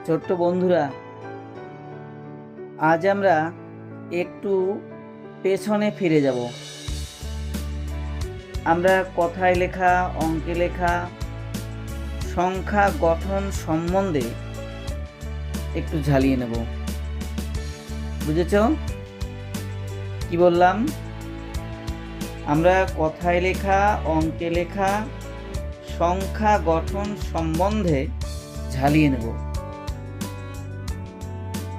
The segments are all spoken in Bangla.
ছোট্ট বন্ধুরা, আজ আমরা একটু পেছনে ফিরে যাব। আমরা কথায় লেখা, অঙ্কে লেখা, সংখ্যা গঠন সম্বন্ধে একটু ঝালিয়ে নেব। বুঝেছ কি বললাম? আমরা কথায় লেখা, অঙ্কে লেখা, সংখ্যা গঠন সম্বন্ধে ঝালিয়ে নেব।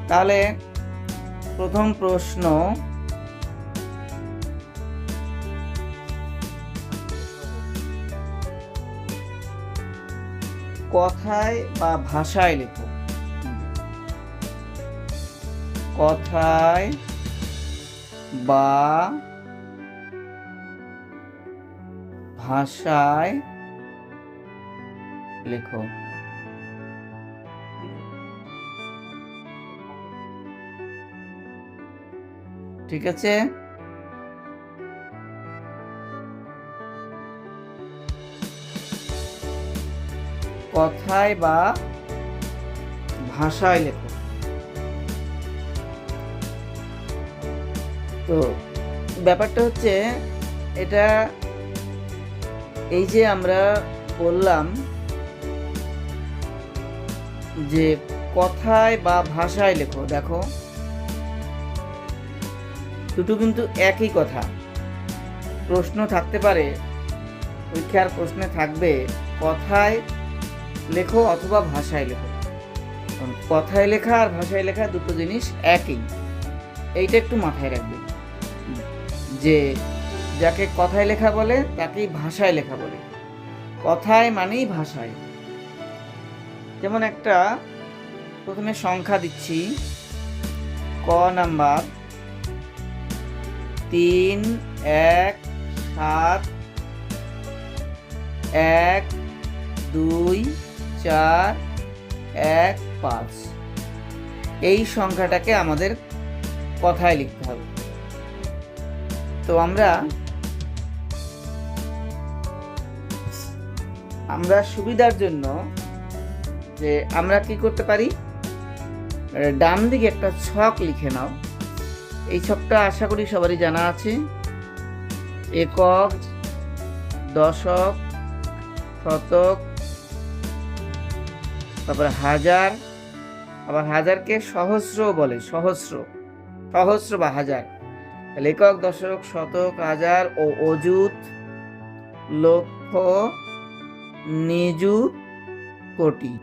তাহলে প্রথম প্রশ্ন, কথায় বা ভাষায় লেখো। কথায় বা ভাষায় লেখো। ঠিক আছে? কথায় বা ভাষায় লেখো। তো ব্যাপারটা হচ্ছে এটা, এই যে আমরা বললাম যে কথায় বা ভাষায় লেখো, দেখো দুটো কিন্তু একই কথা। প্রশ্ন থাকতে পারে, পরীক্ষার প্রশ্নে থাকবে কথায় লেখো অথবা ভাষায় লেখো। কথায় লেখা আর ভাষায় লেখা দুটো জিনিস একই, এইটা একটু মাথায় রাখবে যে যাকে কথায় লেখা বলে তাকেই ভাষায় লেখা বলে। কথায় মানেই ভাষায়। যেমন একটা প্রথমে সংখ্যা দিচ্ছি, ক নাম্বার 3, 1, 7, 1, 2, 4, 1, 5। এই সংখ্যাটাকে আমাদের কথায় লিখতে হবে। তো আমরা সুবিধার জন্য যে আমরা কি করতে পারি, ডান দিকে একটা ছক লিখে নাও। এই ছকটা আশা করি সবারই জানা আছে। একক, দশক, শতক, তারপরে হাজার, আবার হাজারকে সহস্র বলে, সহস্র বা হাজার। একক, দশক, শতক, হাজার ও অযুত, লক্ষ, নিযুত, কোটি।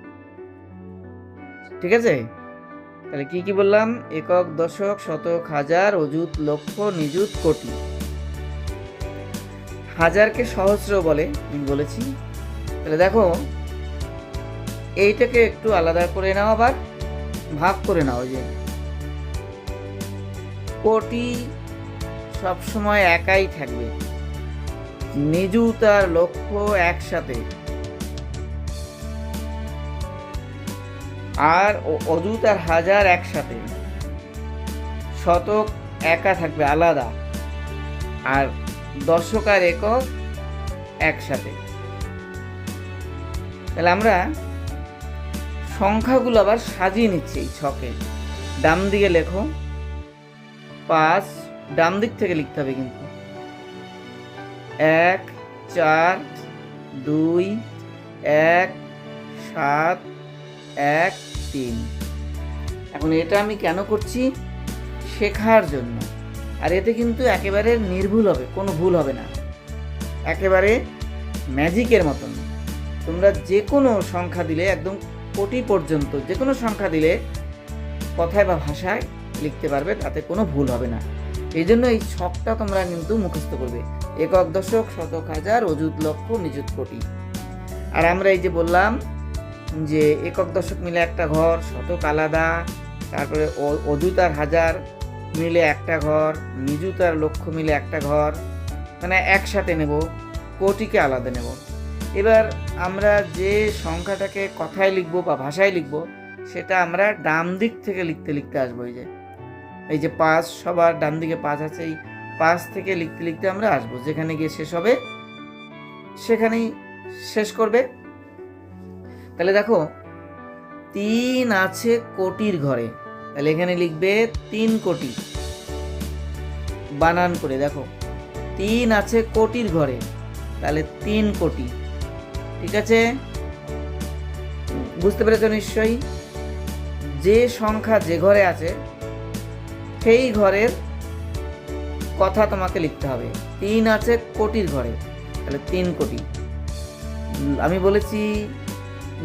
ঠিক আছে? তাহলে কি কি বললাম? একক, দশক, শতক, হাজার, অযুত, লক্ষ, নিযুত, কোটি। হাজারকে সহস্র বলে আমি বলেছি। তাহলে দেখো, এইটাকে একটু আলাদা করে নাও, আবার ভাগ করে নাও। যে কোটি সবসময় একাই থাকবে, নিযুত আর লক্ষ একসাথে, আর অযুত আর হাজার একসাথে, শতক একা থাকবে আলাদা, আর দশক আর একক একসাথে। তাহলে আমরা সংখ্যাগুলো আবার সাজিয়ে নিচ্ছি এই ছকে। ডান দিকে লেখো 5, ডান দিক থেকে লিখতে হবে কিন্তু। 1, 4, 2, 1, 7, 1, 3। এখন এটা আমি কেন করছি? শেখার জন্য। আর এতে কিন্তু একেবারে নির্ভুল হবে, কোনো ভুল হবে না, একেবারে ম্যাজিকের মতন। তোমরা যে কোনো সংখ্যা দিলে, একদম কোটি পর্যন্ত যে কোনো সংখ্যা দিলে কথায় বা ভাষায় লিখতে পারবে, তাতে কোনো ভুল হবে না। এই জন্য এই ছকটা তোমরা কিন্তু মুখস্থ করবে। একক, দশক, শতক, হাজার, অযুত, লক্ষ, নিযুত, কোটি। আর আমরা এই যে বললাম যে একক, দশক মিলে একটা ঘর, শতক আলাদা, তারপরে অযুত আর হাজার মিলে একটা ঘর, নিযুত আর লক্ষ মিলে একটা ঘর, মানে একসাথে নেব, কোটিকে আলাদা নেব। এবার আমরা যে সংখ্যাটাকে কথায় লিখবো বা ভাষায় লিখবো, সেটা আমরা ডান দিক থেকে লিখতে লিখতে আসবো। এই যে 5, সবার ডান দিকে 5 আছে, এই 5 থেকে লিখতে লিখতে আমরা আসবো, যেখানে গিয়ে শেষ হবে সেখানেই শেষ করবে। তাহলে দেখো, তিন আছে কোটির ঘরে, তাহলে এখানে লিখবে 3 কোটি। বানান করে দেখো, তিন আছে কোটির ঘরে, তাহলে 3 কোটি। ঠিক আছে, বুঝতে পেরেছ নিশ্চয়ই? যে সংখ্যা যে ঘরে আছে সেই ঘরের কথা তোমাকে লিখতে হবে। 3 আছে কোটির ঘরে, তাহলে 3 কোটি। আমি বলেছি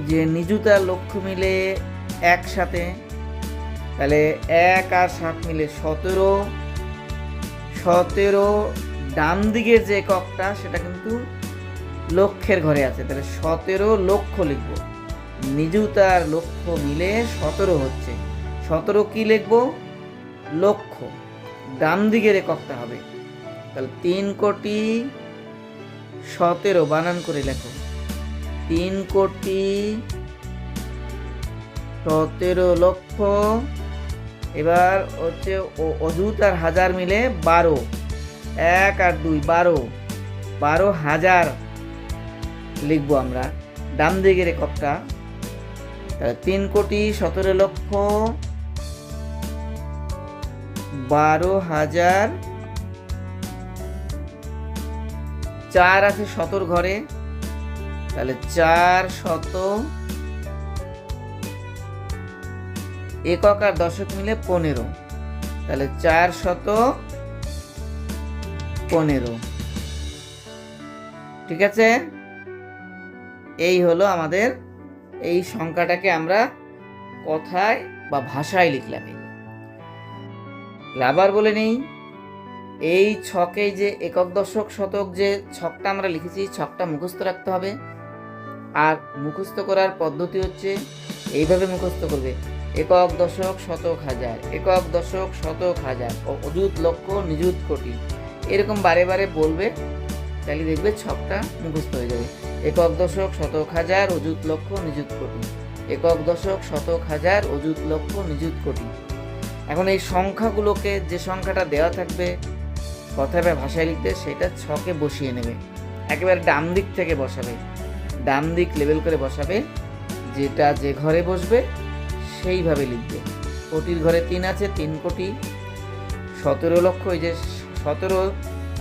যে নিযুতা লক্ষ মিলে একসাথে, তাহলে 1 আর 7 মিলে 17। 17 ডান দিকের যে এককটা সেটা কিন্তু লক্ষের ঘরে আছে, তাহলে 17 লক্ষ লিখব। নিযুতার লক্ষ মিলে 17 হচ্ছে। 17 কি লিখব? লক্ষ। ডান দিকের এককটা হবে, তাহলে 3 কোটি 17। বানান করে লেখো, 3 কোটি 17 লক্ষ। এবার হচ্ছে অযুত আর হাজার মিলে 12। 1 আর 2 12। 12,000 লিখবো আমরা ডান দিকের এককটা। 3 কোটি 17 লক্ষ 12,000। 4 আছে 17 ঘরে, তাহলে 400। একক আর দশক মিলে 15, তাহলে 415। ঠিক আছে, এই হলো আমাদের এই সংখ্যাটাকে আমরা কথায় বা ভাষায় লিখলাম। আবার বলে নেই, এই ছকে যে একক দশক শতক যে ছকটা আমরা লিখেছি, ছকটা মুখস্থ রাখতে হবে। আর মুখস্থ করার পদ্ধতি হচ্ছে এইভাবে মুখস্থ করবে: একক দশক শতক হাজার, একক দশক শতক হাজার, অযুত লক্ষ নিযুত কোটি। এরকম বারে বারে বলবে, তাহলে দেখবে ছকটা মুখস্থ হয়ে যাবে। একক দশক শতক হাজার, অযুত লক্ষ নিযুত কোটি। একক দশক শতক হাজার, অযুত লক্ষ নিযুত কোটি। এখন এই সংখ্যাগুলোকে, যে সংখ্যাটা দেওয়া থাকবে কথায় বা ভাষায় লিখতে, সেটা ছকে বসিয়ে নেবে। একেবারে ডান দিক থেকে বসাবে, ডান দিক লেবেল করে বসাবে। যেটা যে ঘরে বসবে সেইভাবে লিখবে। কোটির ঘরে 3 আছে, 3 কোটি 17 লক্ষ। এই যে 17,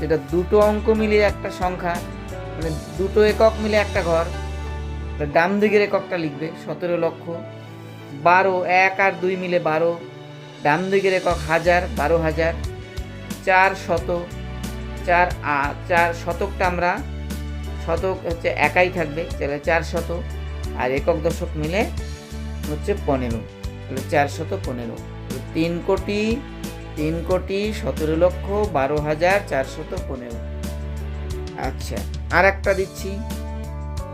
যেটা দুটো অঙ্ক মিলিয়ে একটা সংখ্যা, মানে দুটো একক মিলে একটা ঘর, ডান দিকের এককটা লিখবে 17 লক্ষ। 12, 1 আর 2 মিলে 12, ডান দিকের একক হাজার, 12,000। 400, 4 শতকটা আমরা, শতক হচ্ছে একাই থাকবে, তাহলে 400। আর একক দশক মিলে হচ্ছে 15, তাহলে 415। 3 কোটি 17 লক্ষ 12,415। আচ্ছা, আর একটা দিচ্ছি,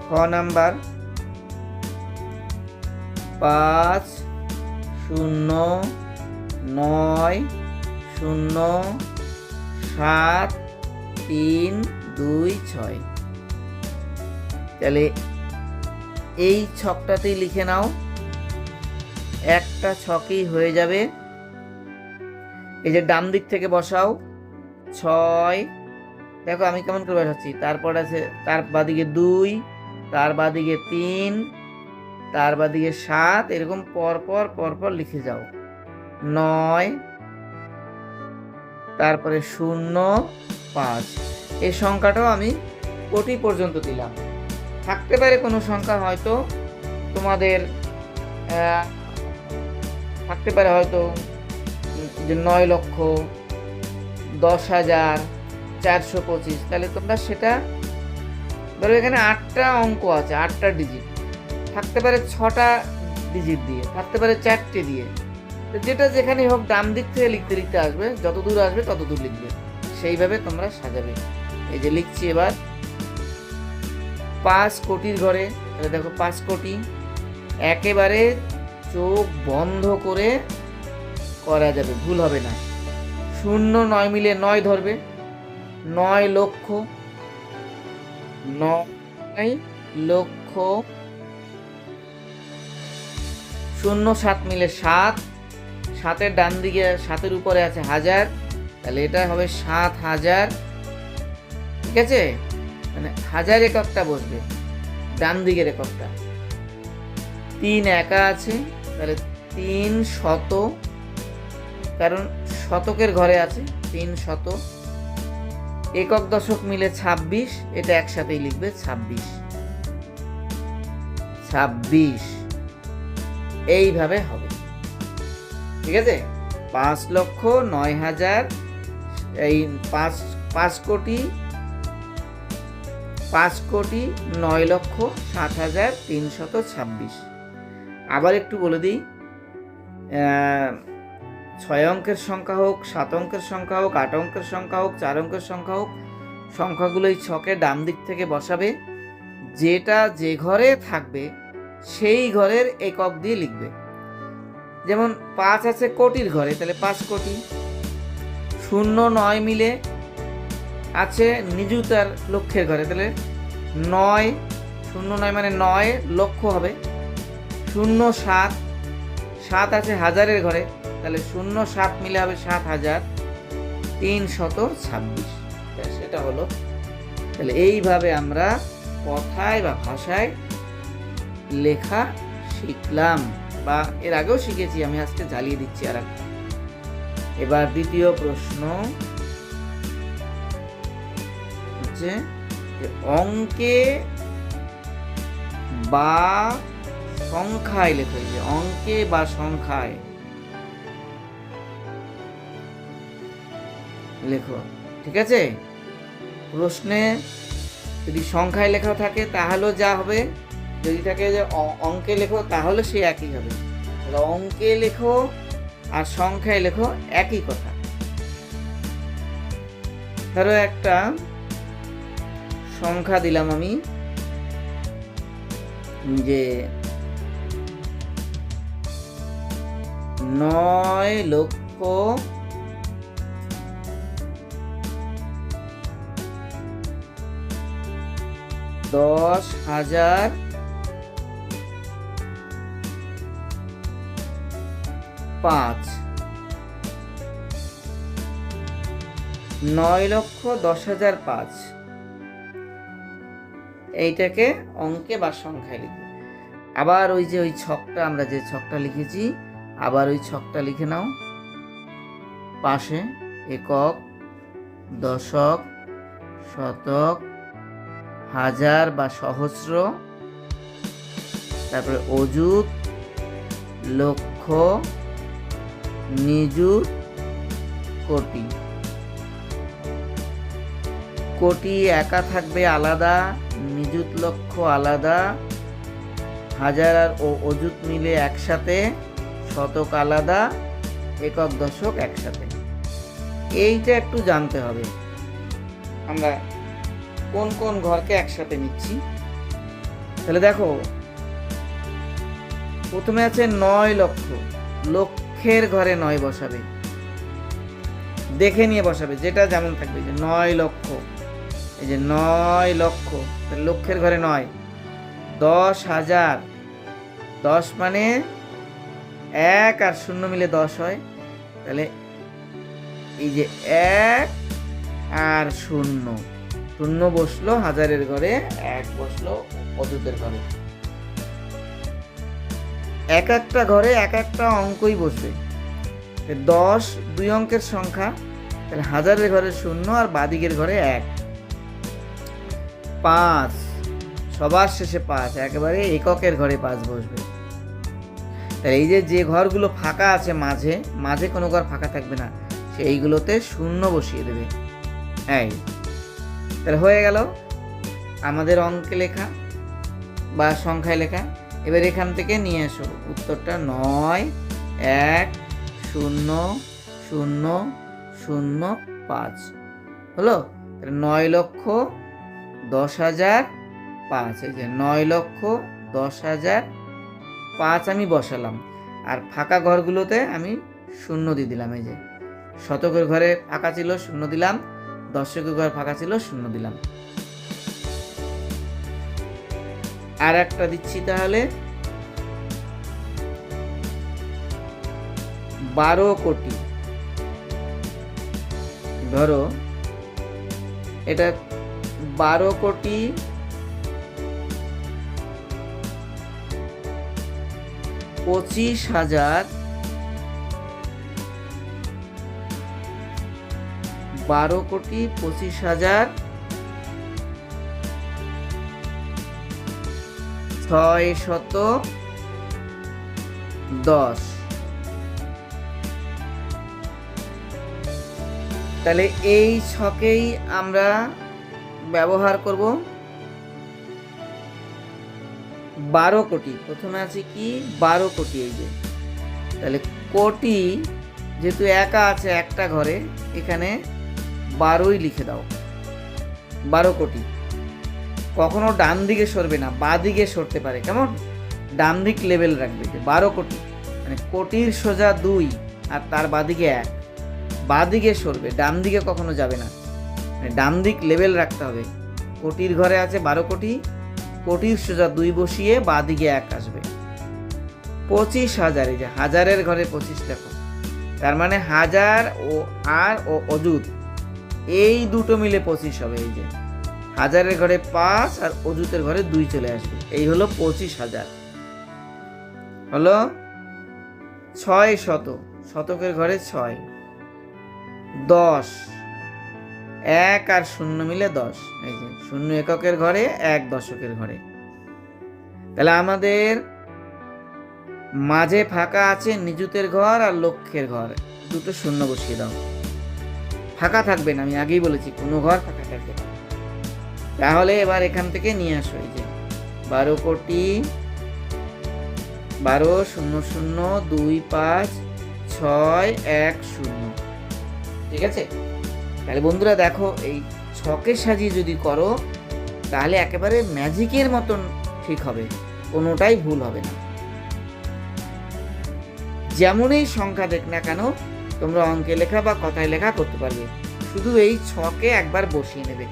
খ নাম্বার। 5 0 9 0 7 3 2 6। তাহলে এই ছকটাতেই লিখে নাও, একটা ছকই হয়ে যাবে। এই যে ডান দিক থেকে বসাও 6, দেখো আমি কেমন করে বসাচ্ছি। তারপর আছে তার বাদিকে 2, তার বাদিকে 3, তার বাদিকে 7, এরকম পরপর পরপর লিখে যাও। 9, তারপরে 0 5। এই সংখ্যাটাও আমি কোটি পর্যন্ত দিলাম। থাকতে পারে কোনো সংখ্যা, হয়তো তোমাদের থাকতে পারে হয়তো যে 9 লক্ষ 10,425। তাহলে তোমরা সেটা ধরো, এখানে 8টা অঙ্ক আছে, 8টা ডিজিট থাকতে পারে, 6টা ডিজিট দিয়ে থাকতে পারে, 4টে দিয়ে। যেটা যেখানেই হোক ডান দিক থেকে লিখতে লিখতে আসবে, যত দূর আসবে তত দূর লিখবে, সেইভাবে তোমরা সাজাবে। এই যে লিখছি এবার 5 কোটির ঘরে। তাহলে দেখো 5 কোটি, একেবারে চোখ বন্ধ করে করা যাবে, ভুল হবে না। 0 9 মিলে 9 ধরবে, 9 লক্ষ 9 লক্ষ। 0 7 মিলে 7, 7-এর ডান দিকে 7-এর উপরে আছে হাজার, তাহলে এটা হবে 7,000। ঠিক আছে, মানে হাজার এককটা বসবে ডান দিকের এককটা। 3 একা আছে, তাহলে 3 শত, কারণ শতকের ঘরে আছে 3 শত। একক দশক মিলে 26, এটা একসাথেই লিখবে 26, 26 এইভাবে হবে। ঠিক আছে, 5,09,000, এই 5,09,07,326। আবার একটু বলে দিই, 6 অঙ্কের সংখ্যা হোক, 7 অঙ্কের সংখ্যা হোক, 8 অঙ্কের সংখ্যা হোক, 4 অঙ্কের সংখ্যা হোক, সংখ্যাগুলো এই ছকে ডান দিক থেকে বসাবে, যেটা যে ঘরে থাকবে সেই ঘরের একক দিয়ে লিখবে। যেমন 5 আছে কোটির ঘরে, তাহলে 5 কোটি। 0,9 মিলে আছে নিযুত আর লক্ষের ঘরে, তাহলে 9, 0,9 মানে 9 লক্ষ হবে। 0,7, 7 আছে হাজারের ঘরে, তাহলে 0,7 মিলে হবে 7,326। সেটা হলো। তাহলে এইভাবে আমরা কথায় বা ভাষায় লেখা শিখলাম, বা এর আগেও শিখেছি, আমি আজকে জ্বালিয়ে দিচ্ছি আর একটা। এবার দ্বিতীয় প্রশ্ন হচ্ছে অঙ্কে বা সংখ্যায় লেখো। এই যে অঙ্কে বা সংখ্যায় লেখো। ঠিক আছে, প্রশ্নে যদি সংখ্যায় লেখা থাকে তাহলেও যা হবে, যদি থাকে যে অঙ্কে লেখো তাহলে সে একই হবে। তাহলে অঙ্কে লেখো আর সংখ্যায় লেখো, একই কথা। ধরো একটা সংখ্যা দিলাম আমি, যে 9,10,000 5। 9,10,005 এইটাকে অঙ্কে বা সংখ্যায় লিখবে। আবার ওই যে ওই ছকটা, আমরা যে ছকটা লিখেছি, আবার ওই ছকটা লিখে নাও। পাশে একক, দশক, শতক, হাজার বা সহস্র, তারপরে অযুত, লক্ষ, নিযুত, কোটি। কোটি একা থাকবে আলাদা, নিযুত লক্ষ আলাদা, হাজার আর অযুত মিলে একসাথে, শতক আলাদা, একক দশক একসাথে। এইটা একটু জানতে হবে, আমরা কোন কোন ঘরকে একসাথে নিচ্ছি। তাহলে দেখো, প্রথমে আছে 9 লক্ষ, লক্ষের ঘরে 9 বসাবে, দেখে নিয়ে বসাবে, যেটা যেমন থাকবে। যে 9 লক্ষ, এই যে 9 লক্ষ, লক্ষের ঘরে 9। 10,000, 10 মানে 1 আর 0 মিলে 10 হয়, তাহলে এই যে 1 আর 0, 0 বসলো হাজারের ঘরে, 1 বসলো অযুতের ঘরে। এক একটা ঘরে এক একটা অঙ্কই বসবে। 10 2 অঙ্কের সংখ্যা, তাহলে হাজারের ঘরে 0 আর বাদিকের ঘরে 1। 5 সবার শেষে 5, একেবারে এককের ঘরে 5 বসবে। তাহলে এই যে ঘরগুলো ফাঁকা আছে, মাঝে মাঝে কোনো ঘর ফাঁকা থাকবে না, সেইগুলোতে 0 বসিয়ে দেবে। এই তাহলে হয়ে গেল আমাদের অঙ্কে লেখা বা সংখ্যায় লেখা। এবার এখান থেকে নিয়ে এসো উত্তরটা। 9,1,0,0,0,5 হলো। 9,10,005, এই যে 9,10,005 আমি বসালাম, আর ফাঁকা ঘরগুলোতে আমি 0 দিয়ে দিলাম। এই যে শতকের ঘরে ফাঁকা ছিল 0 দিলাম, দশকের ঘরে ফাঁকা ছিল 0 দিলাম। আর একটা দিচ্ছি, তাহলে 12 কোটি। ধরো এটা 12 কোটি 25,000 12,25,000 610। তাহলে এই ছকেই আমরা ব্যবহার করব 12 কোটি। প্রথমে আছে কি 12 কোটি, এই যে। তাহলে কোটি যেহেতু একা আছে একটা ঘরে, এখানে 12ই লিখে দাও। 12 কোটি। কখনো ডান দিকে সরবে না, বাঁ দিকে সরতে পারে, কেমন? ডান দিক লেভেল রাখবে। 12 কোটি মানে কোটির সোজা 2 আর তার বাঁ দিকে 1, বাঁ দিকে সরবে, ডান দিকে কখনো যাবে না, মানে ডান দিক লেভেল রাখতে হবে। কোটির ঘরে আছে 12 কোটি, কোটির সোজা 2 বসিয়ে বাঁ দিকে 1 আসবে। 25,000, এই যে হাজারের ঘরে 25 দেখো, তার মানে হাজার ও অযুত এই দুটো মিলে 25 হবে। এই যে হাজারের ঘরে 5 আর অযুতের ঘরে 2 চলে আসবে, এই হলো 25,000। হলো 600, শতকের ঘরে 6, 10, 1 আর 0 মিলে 10, এই যে 0 এককের ঘরে, 1 দশকের ঘরে। তাহলে আমাদের মাঝে ফাঁকা আছে নিযুতের ঘর আর লক্ষের ঘর, দুটো 0 বসিয়ে দাও। ফাঁকা থাকবে না, আমি আগেই বলেছি কোনো ঘর ফাঁকা থাকবে না। তাহলে এবার এখান থেকে নিয়ে আসো, এই যে 12 কোটি 12,00,25,610, ঠিক আছে? তাহলে বন্ধুরা দেখো, এই ছকে সাজিয়ে যদি করো তাহলে একেবারে ম্যাজিকের মতন ঠিক হবে, কোনোটাই ভুল হবে না। যেমনই সংখ্যা দেখ না কেন তোমরা অঙ্কে লেখা বা কথায় লেখা করতে পারবে, শুধু এই ছকে একবার বসিয়ে নেবে।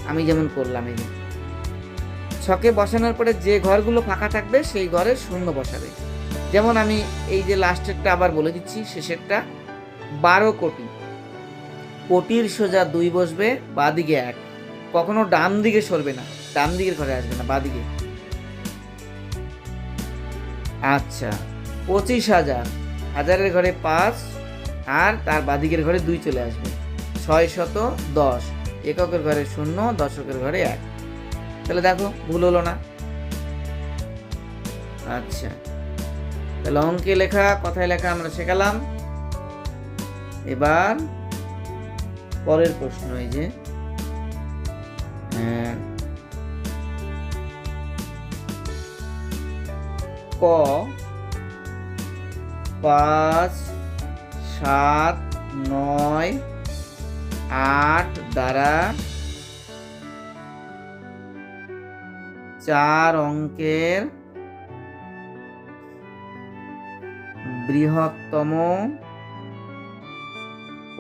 আমি যেমন করলাম, এই ছকে বসানোর পরে যে ঘরগুলো ফাঁকা থাকবে সেই ঘরে 0 বসাবে। যেমন আমি এই যে লাস্টেরটা আবার বলে দিচ্ছি, শেষেরটা 12 কোটি, কোটির সোজা 2 বসবে, বাঁ দিকে 1, কখনো ডান দিকে সরবে না, ডান দিকের ঘরে আসবে না, বাঁ দিকে। আচ্ছা 25,000, হাজারের ঘরে 5 আর তার বাঁ দিকের ঘরে 2 চলে আসবে, 610, এককের ঘরে 0, দশকের ঘরে 1। তাহলে দেখো ভুল হলো না। আচ্ছা, তাহলে অঙ্কে লেখা কথায় লেখা আমরা শেখালাম। এবার পরের প্রশ্ন, এই যে ক 5, 7, 9, 8 দ্বারা 4 অঙ্কের বৃহত্তম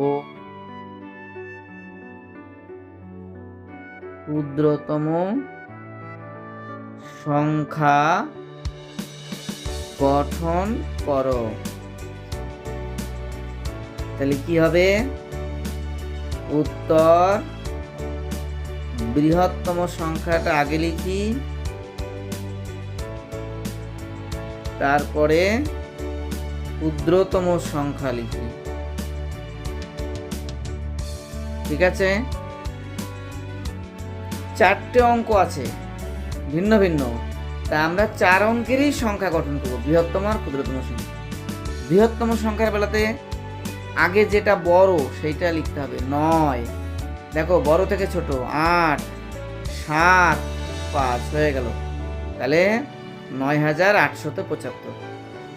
ও ক্ষুদ্রতম সংখ্যা গঠন করো। তাহলে কি হবে? উত্তর, বৃহত্তম সংখ্যাটা আগে লিখি, তারপরে ক্ষুদ্রতম সংখ্যা লিখি, ঠিক আছে? 4টে অঙ্ক আছে ভিন্ন ভিন্ন, তা আমরা 4 অঙ্কেরই সংখ্যা গঠন করব, বৃহত্তম আর ক্ষুদ্রতম সংখ্যা। বৃহত্তম সংখ্যার বেলাতে আগে যেটা বড় সেইটা লিখতে হবে, 9, দেখো বড় থেকে ছোট 8, 7, 5 হয়ে গেল, তাহলে 9,875।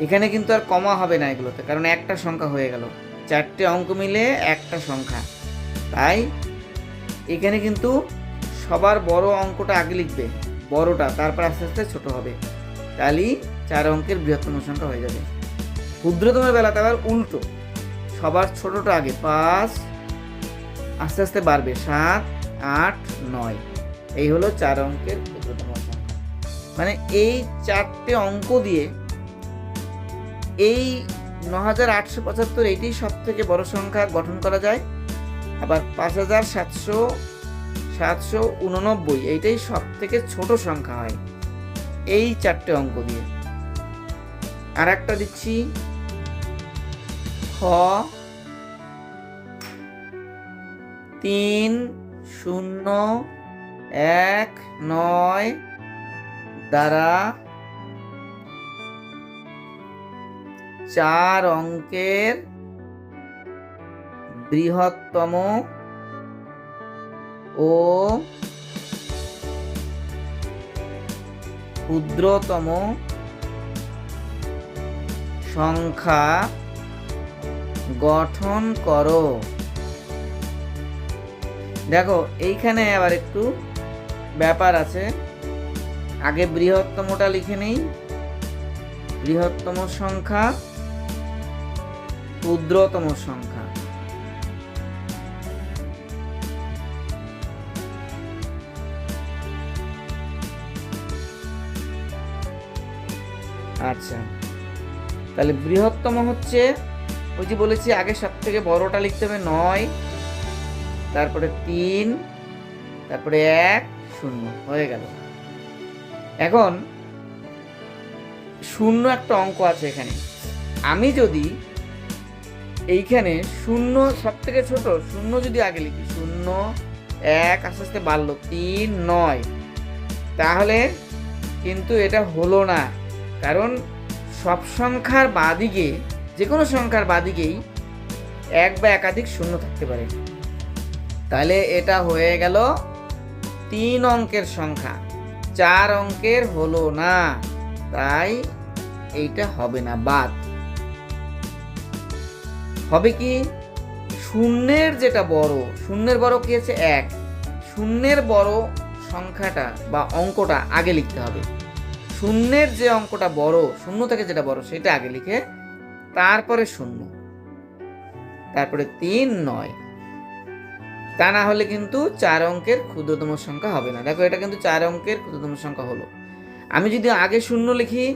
এখানে কিন্তু আর কমা হবে না এগুলোতে, কারণ একটা সংখ্যা হয়ে গেল, 4টে অঙ্ক মিলে একটা সংখ্যা। তাই এখানে কিন্তু সবার বড় অঙ্কটা আগে লিখবে, বড়টা, তারপর আস্তে আস্তে ছোট হবে, তাহলেই 4 অঙ্কের বৃহত্তম সংখ্যা হয়ে যাবে। ক্ষুদ্রতমের বেলাতে আবার উল্টো, সবার ছোটটা আগে, 5, আস্তে আস্তে বাড়বে, 7, 8, 9, এই হলো 4 অঙ্কের ক্ষুদ্রতম সংখ্যা। মানে এই 4টে অঙ্ক দিয়ে এই 9,875 এইটাই সব থেকে বড় সংখ্যা গঠন করা যায়। আবার 5,789 এইটাই সব থেকে ছোট সংখ্যা হয় এই 4টে অঙ্ক দিয়ে। আর একটা দিচ্ছি খ 3019 দ্বারা 4 অঙ্কের বৃহত্তম ও ক্ষুদ্রতম সংখ্যা গঠন করো। দেখো এইখানে আবার একটু ব্যাপার আছে, আগে বৃহত্তমটা লিখে নেই। বৃহত্তম সংখ্যা, ক্ষুদ্রতম সংখ্যা। আচ্ছা, তাহলে বৃহত্তম হচ্ছে ওই যে বলেছি আগে সব থেকে বড়টা লিখতে হবে 9, তারপরে 3, তারপরে 1 0 হয়ে গেল। এখন 0 একটা অঙ্ক আছে এখানে। আমি যদি এইখানে 0 সব থেকে ছোট 0 যদি আগে লিখি, 0 1 আস্তে আস্তে বাড়লো 3 9, তাহলে কিন্তু এটা হলো না, কারণ সব সংখ্যার বাদিকে, যে কোনো সংখ্যার বাদিকেই এক বা একাধিক শূন্য থাকতে পারে। তাহলে এটা হয়ে গেল 3 অঙ্কের সংখ্যা, 4 অঙ্কের হলো না, তাই এইটা হবে না, বাদ। হবে কি, শূন্যের যেটা বড়, শূন্যের বড় কি আছে 1, শূন্যের বড় সংখ্যাটা বা অঙ্কটা আগে লিখতে হবে। শূন্যের যে অঙ্কটা বড়, শূন্য থেকে যেটা বড় সেটা আগে লিখে তারপরে 0, তারপরে 3 9, তা না হলে কিন্তু 4 অঙ্কের ক্ষুদ্রতম সংখ্যা হবে না। দেখো এটা কিন্তু 4 অঙ্কের ক্ষুদ্রতম সংখ্যা হলো। আমি যদি আগে 0 লিখি,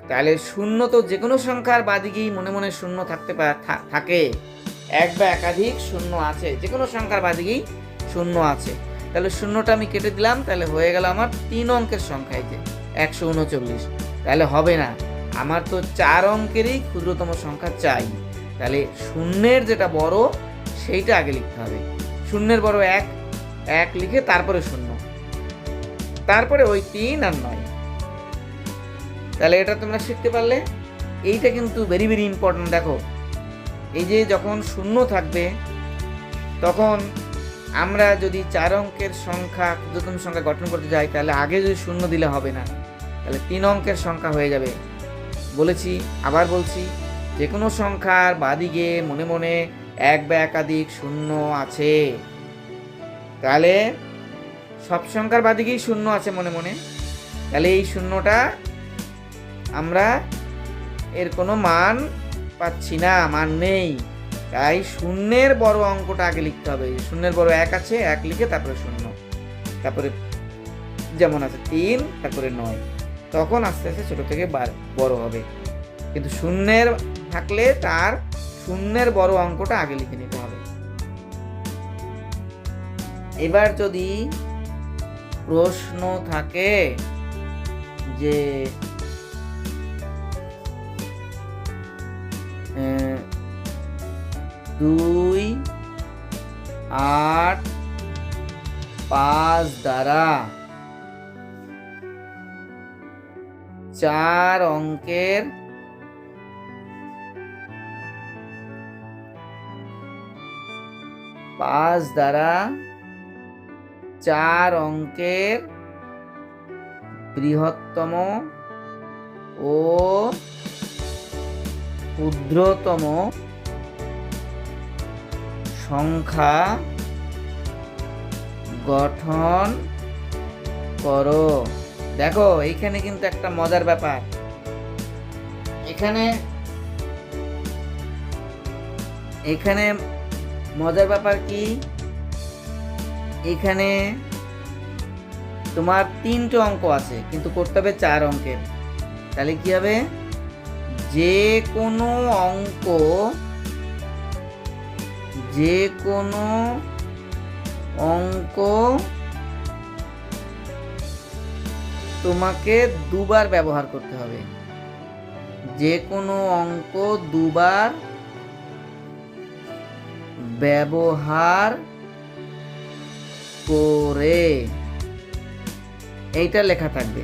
তাহলে 0 তো যে কোনো সংখ্যার বাদিকেই মনে মনে 0 থাকতে থাকে, এক বা একাধিক 0 আছে, যে কোনো সংখ্যার বাদিকেই 0 আছে। তাহলে 0টা আমি কেটে দিলাম, তাহলে হয়ে গেল আমার 3 অঙ্কের সংখ্যা, এই যে 139। তাহলে হবে না, আমার তো 4 অঙ্কেরই ক্ষুদ্রতম সংখ্যা চাই। তাহলে শূন্যের যেটা বড় সেইটা আগে লিখতে হবে। শূন্যের বড় 1, 1 লিখে তারপরে 0, তারপরে ওই 3 আর 9। তাহলে এটা তোমরা শিখতে পারলে। এইটা কিন্তু ভেরি ভেরি ইম্পর্টেন্ট। দেখো এই যে যখন 0 থাকবে, তখন আমরা যদি 4 অঙ্কের সংখ্যা, ক্ষুদ্রতম সংখ্যা গঠন করতে যাই, তাহলে আগে যদি 0 দিলে হবে না, তাহলে 3 অঙ্কের সংখ্যা হয়ে যাবে। বলেছি, আবার বলছি, যে কোনো সংখ্যার বাদিকে মনে মনে এক বা একাধিক 0 আছে। তাহলে সব সংখ্যার বাদিকেই 0 আছে মনে মনে, তাহলে এই 0টা আমরা এর কোনো মান পাচ্ছি না, মান নেই। তাই শূন্যের বড় অঙ্কটা আগে লিখতে হবে। শূন্যের বড় 1 আছে, 1 লিখে তারপরে 0, তারপরে যেমন আছে 3, তারপরে 9, তখন আস্তে আস্তে ছোট থেকে বড় হবে। কিন্তু শূন্যের থাকলে তার শূন্যের বড় অঙ্কটা আগে লিখে নিতে হবে। এবার যদি প্রশ্ন থাকে যে 2 8 5 দ্বারা 4 অঙ্কের বৃহত্তম ও ক্ষুদ্রতম সংখ্যা গঠন করো। দেখো এইখানে কিন্তু একটা মজার ব্যাপার। এখানে মজার ব্যাপার কি, এখানে তোমার 3টে অঙ্ক আছে, কিন্তু করতে হবে 4 অঙ্কের। তাহলে কি হবে, যে কোনো অঙ্ক তোমাকে দুবার ব্যবহার করতে হবে। যে কোনো অঙ্ক দুবার ব্যবহার করে, এইটা লেখা থাকবে।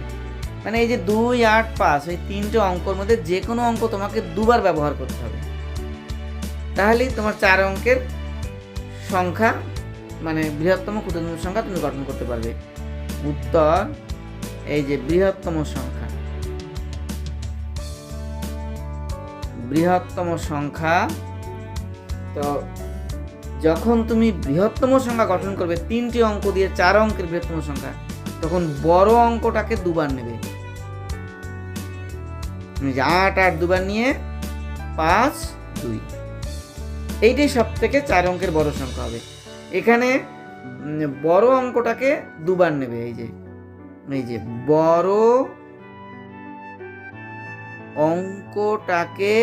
মানে এই যে 2, 8, 5 এই তিনটে অঙ্কের মধ্যে যে কোনো অঙ্ক তোমাকে দুবার ব্যবহার করতে হবে, তাহলেই তোমার 4 অঙ্কের সংখ্যা মানে বৃহত্তম ক্ষুদ্রতম সংখ্যা তুমি গঠন করতে পারবে। উত্তর এই যে বৃহত্তম সংখ্যা। বৃহত্তম সংখ্যা, তো যখন তুমি বৃহত্তম সংখ্যা গঠন করবে 3টি অঙ্ক দিয়ে 4 অঙ্কের বৃহত্তম সংখ্যা, তখন বড় অঙ্কটাকে দুবার নেবে। 8 8 দুবার নিয়ে 5 2, এইটাই সব থেকে 4 অঙ্কের বড় সংখ্যা হবে। এখানে বড় অঙ্কটাকে দুবার নেবে। এই যে বড় অঙ্কটাকে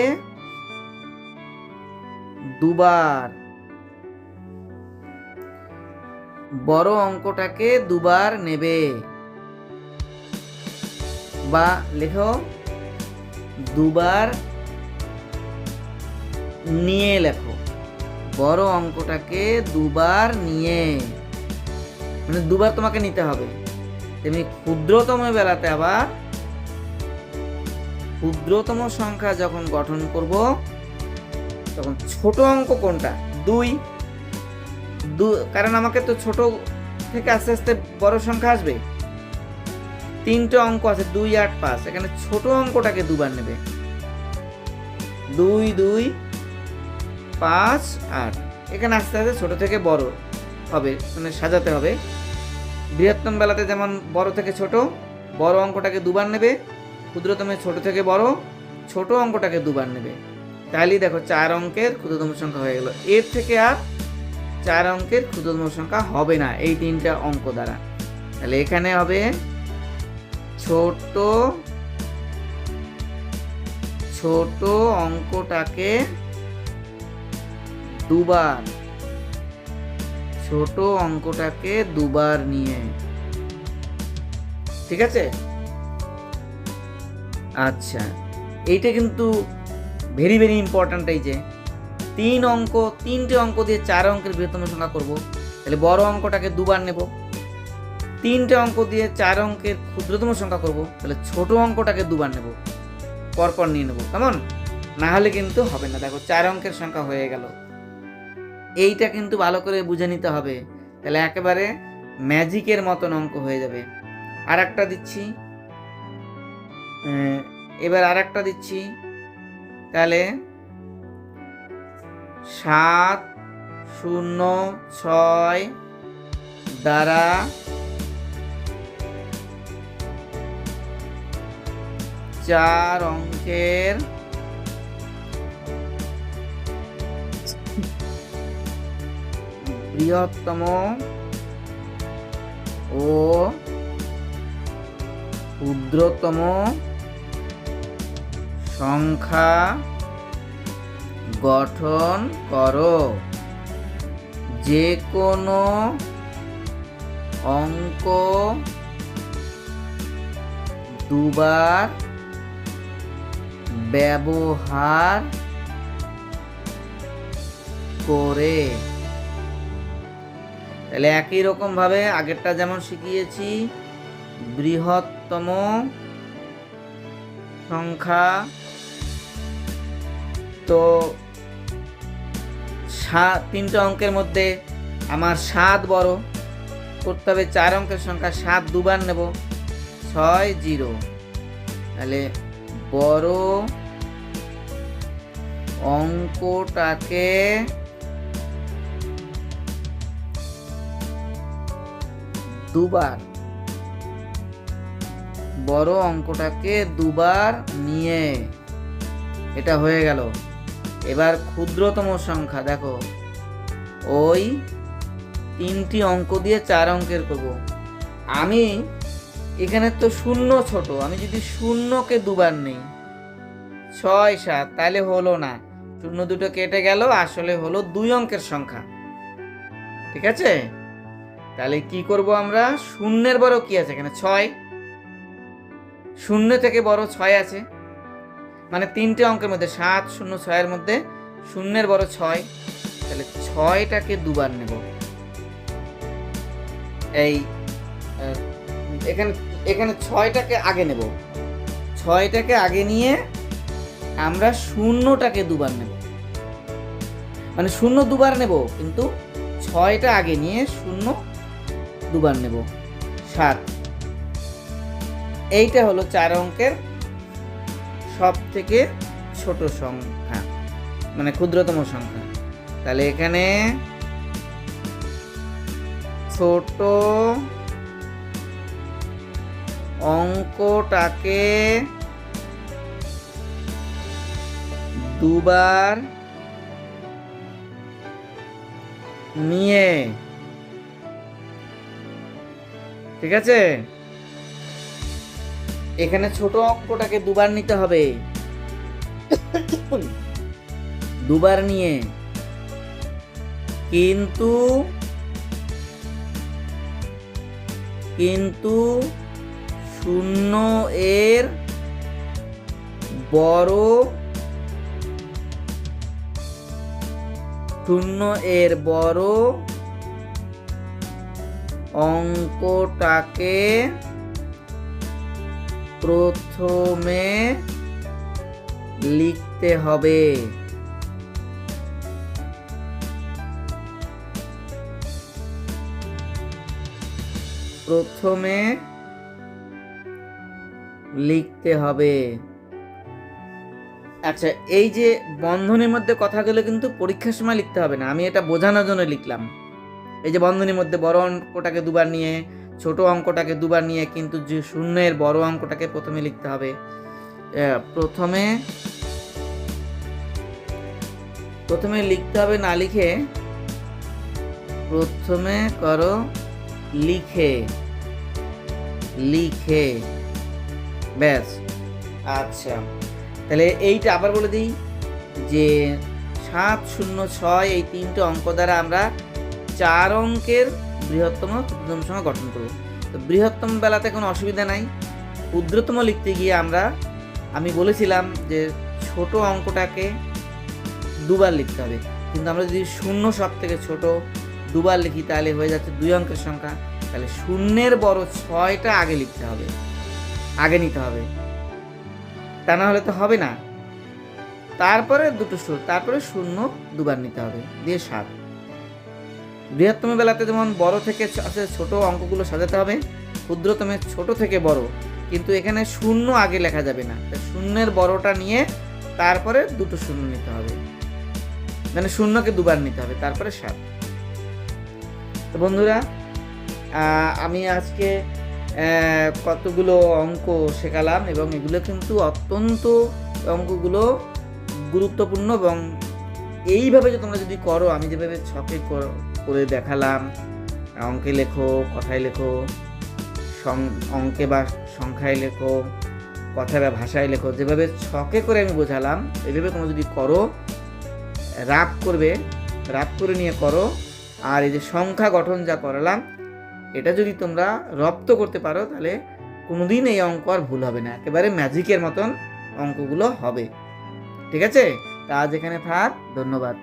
দুবার, বড় অঙ্কটাকে দুবার নেবে, বা লেখো দুবার নিয়ে, লেখো বড় অঙ্কটাকে দুবার নিয়ে, মানে দুবার তোমাকে নিতে হবে। তেমনি ক্ষুদ্রতম বেলাতে আবার ক্ষুদ্রতম সংখ্যা যখন গঠন করব তখন ছোট অঙ্ক কোনটা? 2, কারণ আমাকে তো ছোট থেকে আস্তে আস্তে বড় সংখ্যা আসবে। 3টে অঙ্ক আছে 2 8 5, এখানে ছোট অঙ্কটাকে দুবার নেবে। 2 2 5 8, এখানে আস্তে আস্তে ছোট থেকে বড় হবে, মানে সাজাতে হবে। বৃহত্তম বেলাতে যেমন বড় থেকে ছোট, বড় অঙ্কটাকে দুবার নেবে, ক্ষুদ্রতমে ছোট থেকে বড়, ছোট অঙ্কটাকে দুবার নেবে। তাহলেই দেখো 4 অঙ্কের ক্ষুদ্রতম সংখ্যা হয়ে গেল। এর থেকে আর 4 অঙ্কের ক্ষুদ্রতম সংখ্যা হবে না এই 3টা অঙ্ক দ্বারা। তাহলে এখানে হবে ছোট অঙ্কটাকে দুবার, ছোট অঙ্কটাকে দুবার নিয়ে। ঠিক আছে? আচ্ছা, এইটা কিন্তু ভেরি ভেরি ইম্পর্ট্যান্ট। এই যে 3টে অঙ্ক দিয়ে 4 অঙ্কের বৃহত্তম সংখ্যা করব, তাহলে বড় অঙ্কটাকে দুবার নেব। 3টে অঙ্ক দিয়ে 4 অঙ্কের ক্ষুদ্রতম সংখ্যা করব, তাহলে ছোট অঙ্কটাকে দুবার নেব, পরপর নিয়ে নেব। কেমন? না হলে কিন্তু হবে না। দেখো 4 অঙ্কের সংখ্যা হয়ে গেল। এইটা কিন্তু ভালো করে বুঝে নিতে হবে, তাহলে একেবারে ম্যাজিকের মতন অঙ্ক হয়ে যাবে। আর একটা দিচ্ছি, এবার আর একটা দিচ্ছি। তাহলে 7 0 6 দ্বারা 4 অঙ্কের বৃহত্তম ও ক্ষুদ্রতম সংখ্যা গঠন করো। যে কোনো অঙ্ক দুবার ব্যবহার করে। তাহলে একই রকম ভাবে আগেরটা যেমন শিখিয়েছি, বৃহত্তম সংখ্যা, তো 3টে অঙ্কের মধ্যে আমার 7 বড় করতে হবে। 4 অঙ্কের সংখ্যা 7 দুবার নেব, 6 0। তাহলে বড় অঙ্কটাকে দুবার, বড় অঙ্কটাকে দুবার নিয়ে, এটা হয়ে গেল। এবার ক্ষুদ্রতম সংখ্যা, দেখো ওই 3টি অঙ্ক দিয়ে 4 অঙ্কের করব। আমি এখানে তো 0 ছোট, আমি যদি 0কে দুবার নেই 6 7, তাহলে হলো না, 0 দুটো কেটে গেল, আসলে হলো 2 অঙ্কের সংখ্যা। ঠিক আছে? তাহলে কি করব আমরা? 0-এর বড় কি আছে? এখানে 6, 0 থেকে বড় 6 আছে, মানে তিনটে অঙ্কের মধ্যে 7, 0, 6 এর মধ্যে শূন্যের বড় 6, তাহলে 6টাকে দুবার নেব। এই এখানে এখানে 6টাকে আগে নেব, 6টাকে আগে নিয়ে আমরা শূন্যটাকে দুবার নেব, মানে শূন্য দুবার নেব কিন্তু 6টা আগে নিয়ে শূন্য দুবার নেব। 7, এইটা হলো 4 অঙ্কের সব থেকে ছোট সংখ্যা, মানে ক্ষুদ্রতম সংখ্যা। তাহলে এখানে ছোট অঙ্কটাকে দুবার নিয়ে, ঠিক আছে, এখানে ছোট অঙ্কটাকে দুবার নিতে হবে, দুবার নিয়ে, কিন্তু শূন্য এর বড়, অঙ্কটাকে প্রথমে লিখতে হবে। আচ্ছা, এই যে বন্ধনীর মধ্যে কথাগুলো কিন্তু পরীক্ষার সময় লিখতে হবে না, আমি এটা বোঝানোর জন্য লিখলাম। এই যে বন্ধনীর মধ্যে বড় অঙ্কটাকে দুবার নিয়ে, ছোট অঙ্কটাকে দুবার নিয়ে, কিন্তু যে শূন্যের বড় অঙ্কটাকে প্রথমে লিখতে হবে। প্রথমে লিখতে হবে, না লিখে প্রথমে করো লিখে ব্যাস। আচ্ছা, তাহলে এইটা আবার বলে দিই যে 7, 0, 6 এই তিনটে অঙ্ক দ্বারা আমরা 4 অঙ্কের বৃহত্তম ক্ষুদ্রতম সংখ্যা গঠন করব। তো বৃহত্তম বেলাতে কোনো অসুবিধা নাই, ক্ষুদ্রতম লিখতে গিয়ে আমি বলেছিলাম যে ছোট অঙ্কটাকে দুবার লিখতে হবে, কিন্তু আমরা যদি শূন্য সব থেকে ছোট দুবার লিখি তাহলে হয়ে যাচ্ছে 2 অঙ্কের সংখ্যা। তাহলে শূন্যের বড় 6টা আগে লিখতে হবে, আগে নিতে হবে, তা না হলে তো হবে না। তারপরে তারপরে শূন্য দুবার নিতে হবে, দিয়ে 7। বৃহত্তম বেলাতে যেমন বড় থেকে ছোট অঙ্কগুলো সাজাতে হবে, ক্ষুদ্রতমে ছোট থেকে বড়, কিন্তু এখানে শূন্য আগে লেখা যাবে না, শূন্যের বড়টা নিয়ে তারপরে 2 শূন্য নিতে হবে, মানে শূন্যকে দুবার নিতে হবে, তারপরে 7। তো বন্ধুরা, আমি আজকে কতগুলো অঙ্ক শেখালাম এবং এগুলো কিন্তু অত্যন্ত অঙ্কগুলো গুরুত্বপূর্ণ, এবং এইভাবে তোমরা যদি করো, আমি যেভাবে ছকে করে দেখালাম, অঙ্কে লেখো, কথায় লেখো, অঙ্কে বা সংখ্যায় লেখো, কথায় বা ভাষায় লেখো, যেভাবে ছকে করে আমি বোঝালাম, এইভাবে তোমরা যদি করো, রাফ করে নিয়ে করো, আর এই যে সংখ্যা গঠন যা করালাম এটা যদি তোমরা রপ্ত করতে পারো, তাহলে কোনোদিন এই অঙ্ক আর ভুল হবে না, একেবারে ম্যাজিকের মতন অঙ্কগুলো হবে। ঠিক আছে, তা আজ এখানে থাক, ধন্যবাদ।